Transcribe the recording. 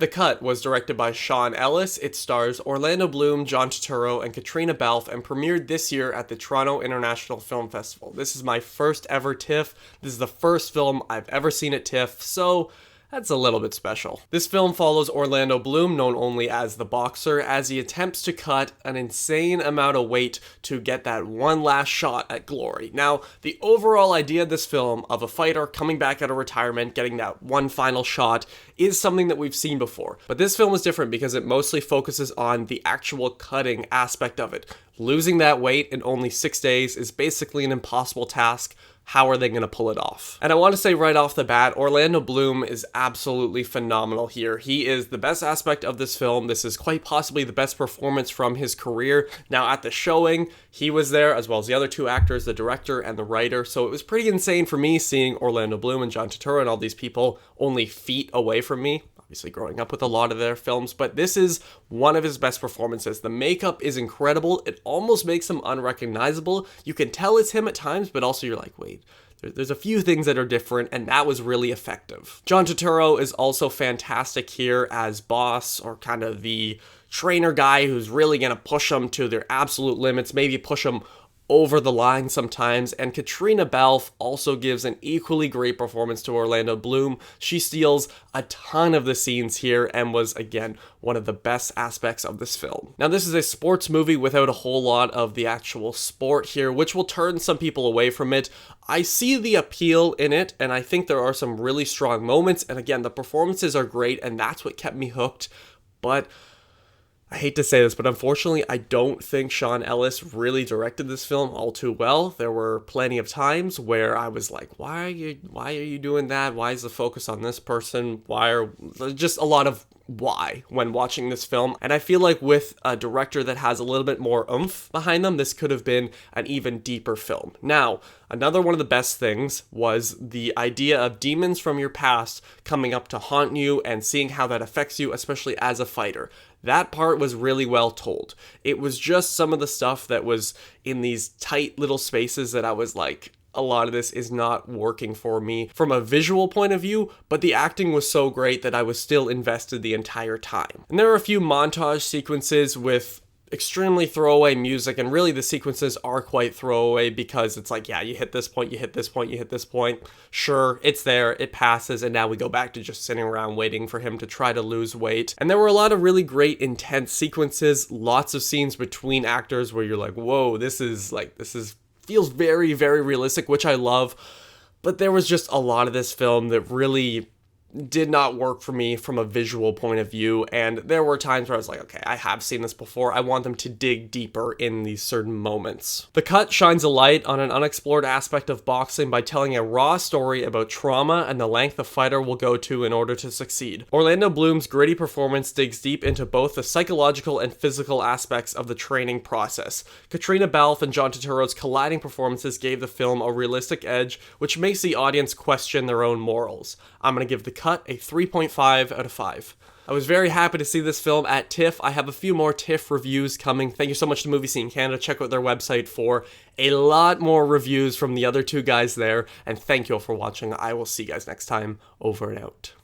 The Cut was directed by Sean Ellis. It stars Orlando Bloom, John Turturro, and Caitríona Balfe, and premiered this year at the Toronto International Film Festival. This is my first ever TIFF. This is the first film I've ever seen at TIFF, so that's a little bit special. This film follows Orlando Bloom, known only as the Boxer, as he attempts to cut an insane amount of weight to get that one last shot at glory. Now, the overall idea of this film, of a fighter coming back out of retirement, getting that one final shot, is something that we've seen before. But this film is different because it mostly focuses on the actual cutting aspect of it. Losing that weight in only 6 days is basically an impossible task. How are they going to pull it off? And I want to say right off the bat, Orlando Bloom is absolutely phenomenal here. He is the best aspect of this film. This is quite possibly the best performance from his career. Now, at the showing, he was there, as well as the other two actors, the director and the writer. So it was pretty insane for me seeing Orlando Bloom and John Turturro and all these people only feet away from me. Obviously growing up with a lot of their films, but this is one of his best performances. The makeup is incredible. It almost makes him unrecognizable. You can tell it's him at times, but also you're like, wait, there's a few things that are different, and that was really effective. John Turturro is also fantastic here as boss, or kind of the trainer guy who's really going to push them to their absolute limits, maybe push them over the line sometimes, and Caitríona Balfe also gives an equally great performance to Orlando Bloom. She steals a ton of the scenes here and was, again, one of the best aspects of this film. Now, this is a sports movie without a whole lot of the actual sport here, which will turn some people away from it. I see the appeal in it, and I think there are some really strong moments, and again, the performances are great, and that's what kept me hooked, but I hate to say this, but unfortunately, I don't think Sean Ellis really directed this film all too well. There were plenty of times where I was like, why are you doing that? Why is the focus on this person? Just a lot of why when watching this film. And I feel like with a director that has a little bit more oomph behind them, this could have been an even deeper film. Now, another one of the best things was the idea of demons from your past coming up to haunt you and seeing how that affects you, especially as a fighter. That part was really well told. It was just some of the stuff that was in these tight little spaces that I was like, a lot of this is not working for me from a visual point of view, but the acting was so great that I was still invested the entire time. And there are a few montage sequences with extremely throwaway music, and really the sequences are quite throwaway because it's like, yeah, you hit this point, you hit this point, you hit this point. Sure, it's there, it passes, and now we go back to just sitting around waiting for him to try to lose weight. And there were a lot of really great intense sequences, lots of scenes between actors where you're like, whoa, this feels very, very realistic, which I love. But there was just a lot of this film that really did not work for me from a visual point of view, and there were times where I was like, okay, I have seen this before. I want them to dig deeper in these certain moments. The Cut shines a light on an unexplored aspect of boxing by telling a raw story about trauma and the length a fighter will go to in order to succeed. Orlando Bloom's gritty performance digs deep into both the psychological and physical aspects of the training process. Caitríona Balfe and John Turturro's colliding performances gave the film a realistic edge, which makes the audience question their own morals. I'm going to give The Cut a 3.5 out of 5. I was very happy to see this film at TIFF. I have a few more TIFF reviews coming. Thank you so much to Movie Scene Canada. Check out their website for a lot more reviews from the other two guys there. And thank you all for watching. I will see you guys next time. Over and out.